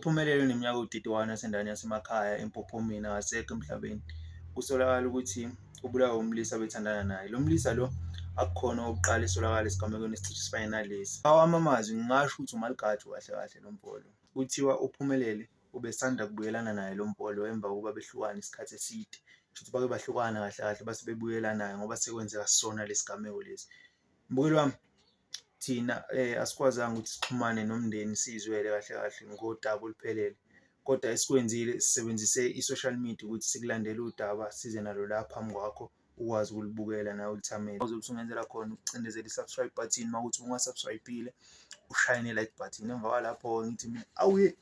Uphumelele neminyaka u-31 wasendaweni yasemakhaya eMpophomeni akasekho emhlabeni. Kusolakala ukuthi ubulawa umlisa abethandana naye. Lo mlisa lo akukhona owokuqala esolakala esigamekweni esicishe esifane nalesi. Awami amazwi ngingasho ukuthi umaligadi kahle kahle lo mpolo. Kuthiwa uPhumelele ubesanda kubuyelana naye lo mpolo emva kokuba behlukana isikhathi eside. Kushuthi bake bahlukana kahle kahle base bebuyelana ngoba sekwenzeka sona lesigameko lesi. Mbukeli wami, thina asikwazanga ukuthi sixhumane nomndeni sizwele kahle kahle ngodaba oluphelele, kodwa esikwenzile sisebenzise i-social media ukuthi sikulandele udaba size nalo la phambi kwakho ukwazi ukulibukela nawe ulithamele. Ozobe usungenzela khona ukucindezela i-subscribe button mawukuthi ungasubscribe-ile ushayine i-like button. Emva kwalapho ngithi mina awuye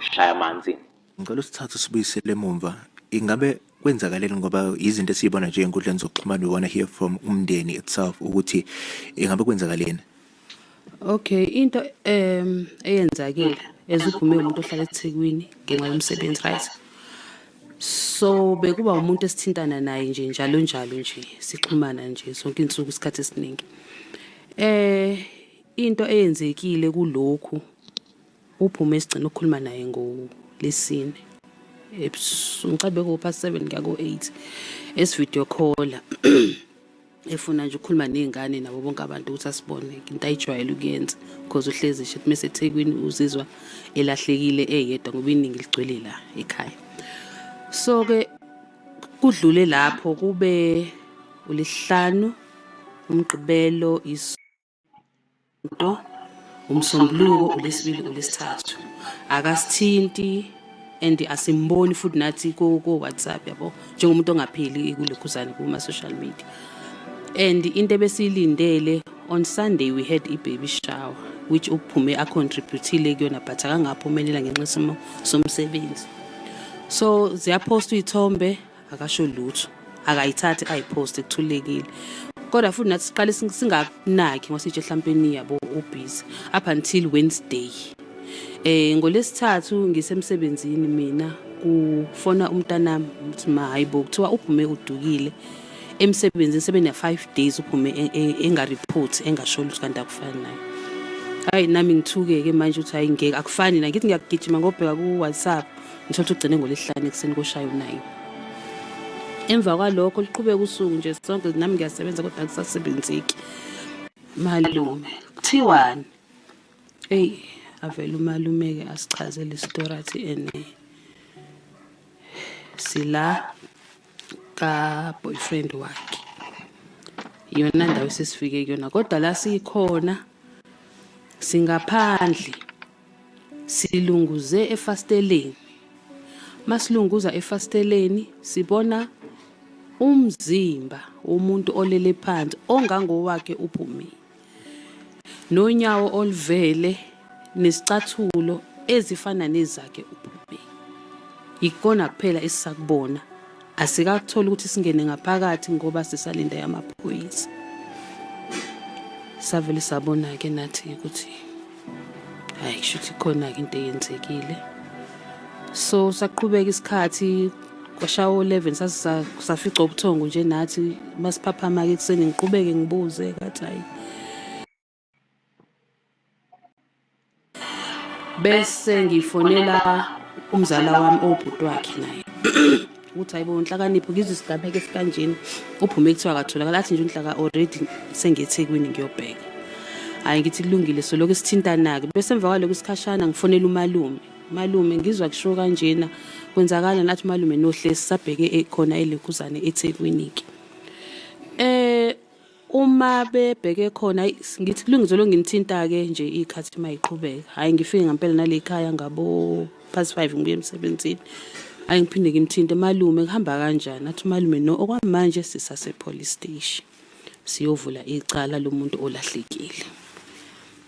shaya amanzi. Ngicela usithathe sibuyisele emumva. Ingabe kwenzakaleni ngoba izinto esiyibona nje enkundleni zokuxhumana we wanna hear from umndeni itself ukuthi ingabe kwenzakaleni? Okay, into eyenzakile ezuphume umuntu ohlala eThekwini ngenxa yomsebenzi, right? So bekuba umuntu esithintana naye nje njalo njalo nje sixhumana nje sonke insuku isikhathi esiningi. Into eyenzekile kulokhu uphume esigcina ukukhuluma naye ngoLesine. Ngicabe ko past 7 kuya ko 8 video call efuna nje ukukhuluma nezingane nabo bonke abantu ukuthi asibone into ayijwayele ukuyenza because uhlezi nje mase eThekwini uzizwa elahlekile eyedwa ngoba iningi ligcwele la ekhaya. So ke kudlule lapho kube uLesihlanu, uMgqibelo, iSonto, uMsombuluko, uLesibili, uLesithathu. Akasithinti and asimboni futhi nathi ko WhatsApp yabo njengomuntu ongapheli kulekhuzane kuma social media. And into besilindele on Sunday we had a baby shower which uphume acontributile kuyona but akangaphumelela ngenxa somsebenzi. So ziyaposta ithombe akasho lutho, akayithathi ayiposte kuthulekile. Kodwa futhi nathi siqale singakunaki ngosithi mhlawumbe yabo ubusy up until Wednesday. NgoLesithathu ngisemsebenzini mina kufona umntanami uthi hayibo kuthiwa uphume udukile emsebenzini sebena 5 days uphume engareport engasho lutho kanti akufani naye. Hayi nami ngithuke ke manje uthi hayi ngeke akufani na ngithi ngiyagijima ngobheka ku WhatsApp ngithola ugcine ngoLesihlanu ekseni koshaya u9. Emva kwalokho liqhubeka usuku nje sonke nami ngiyasebenza kodwa akusasebenzeki. Malume kuthiwani avela umalume ke asichazele istory athi sila ka boyfriend wakhe. Yona ndawo sesifike kuyona kodwa la sikhona singaphandle silunguze efasteleni. Masilunguza efasteleni sibona umzimba womuntu olele phansi ongangowakhe uphume. Nonyawo oluvele nesicathulo ezifana nezakhe uphume. Ikona kuphela esisakubona. Asikathola ukuthi singene ngaphakathi ngoba sisalinda yamaphoyisa. Savele sabona ke nathi ukuthi hayi kushuthi khona into eyenzekile. So saqhubeka isikhathi kwashawo 11 safica ubuthongo nje nathi masiphaphama ke kuseni ngiqhubeke ngibuze kathi hayi bese ngifonela umzala wami obhuti wakhe naye uthi hayibo inhlakanipho ngizisigameke esikanjeni uphume kuthiwa akatholakala athi nje unhlaka already sengeThekwini ngiyobheka. Hayi ngithi kulungile so lokho sithintana ke bese emva kwaloko isikhashana ngifonela umalume ngizwa kusho kanjena kwenzakala nathi malume nohlesi sabheke khona elekhuzane eThekwini ke. Uma bebheke khona ngithi kulungile lo nginithinta ke nje ikhathi mayiqhubeka. Hayi ngifike ngempela nale ekhaya ngabo past 5 ngibuye emsebenzini. Hayi ngiphinde ngimthinte malume kuhamba kanjani athi malume no okwamanje sisase police station siyovula icala lomuntu olahlekile.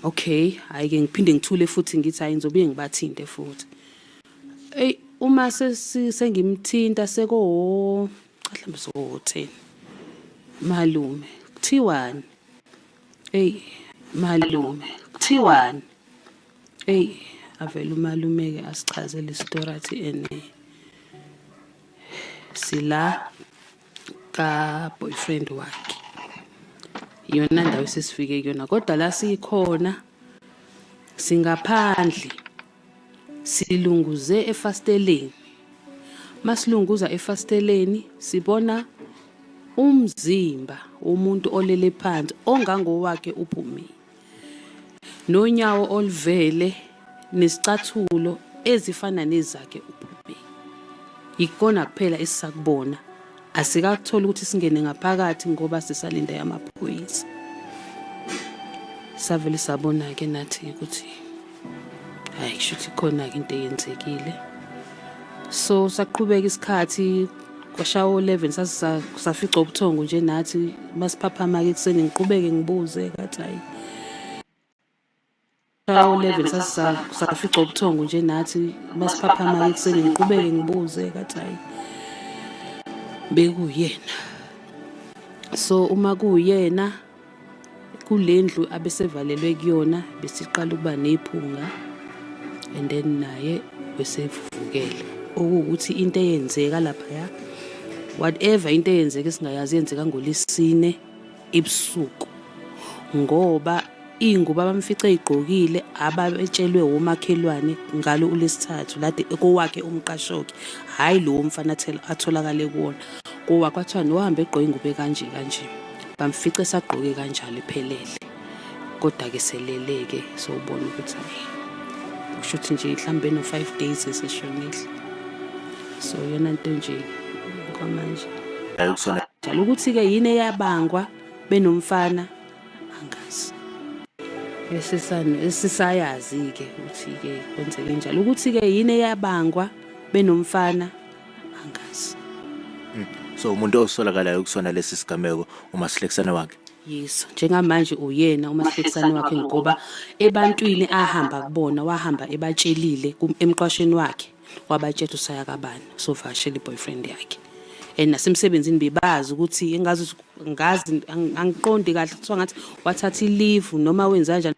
Okay hayi ke ngiphinde ngithule futhi ngithi hayi ngizobuye ngibathinte futhi. Uma sengimthinta seko mhlawumbe so 10 malume kuthiwani malume kuthiwani avela umalume ke asichazele istory athi sila ka boyfriend wakhe. Yona ndawo sesifike kuyona kodwa la sikhona singaphandle silunguze efasteleni. Masilunguza efasteleni sibona umzimba womuntu olele phansi ongangowakhe uPhumi, nonyawo oluvele nesicathulo ezifana nezakhe uPhumi. Ikona kuphela esisakubona, asikathola ukuthi singene ngaphakathi ngoba sisalinda yamaphoyisa. Savele sabona-ke nathi ukuthi hayi kushuthi khona-ke into eyenzekile. So saqhubeka isikhathi kwashawo 11 safica ubuthongo nje nathi masiphaphama-ke ekuseni ngiqhubeke ngibuze kathi hayi shawo 11 safica ubuthongo nje nathi masiphaphama-ke ekuseni ngiqhubeke ngibuze kathi hayi bekuyena. So uma kuyena kulendlu abesevalelwe kuyona besiqala ukuba nephunga and then naye besevukele ukuthi into eyenzeka lapha ya whatever into eyenzeka singayazi yenzeka ngoLesine ebusuku ngoba ingubo abamfice igqokile ababetshelwe umakhelwane ngalo uLesithathu lade kowakhe umqashoki hayi lo mfana atholakale kuona kowa kwathiwa nohambe egqoke ingubo kanje bamfice sagqoke kanjalo iphelele kodwa ke seleleke sobona ukuthi kushuthi nje mhlambe no 5 days eseshonile. So yona into nje kwamanje Akusona njalo ukuthi ke yini eyabangwa benomfana angazi. Esisayazi ke ukuthi ke kwenzeke njalo ukuthi ke yini eyabangwa benomfana angazi. so umuntu osolakalayo kusona lesi sigameko uMahlekisani wakhe. Yes, njengamanje uyena uMahlekisani wakhe ngoba ebantwini ahamba kubona wahamba ebatshelile emqwasheni wakhe wabatshela usaya kabani sovashela iboyfriend yakhe. And nasemsebenzini bebazi ukuthi ngazi angiqondi kahle kuthiwa ngathi wathatha ileave noma wenza kanjani.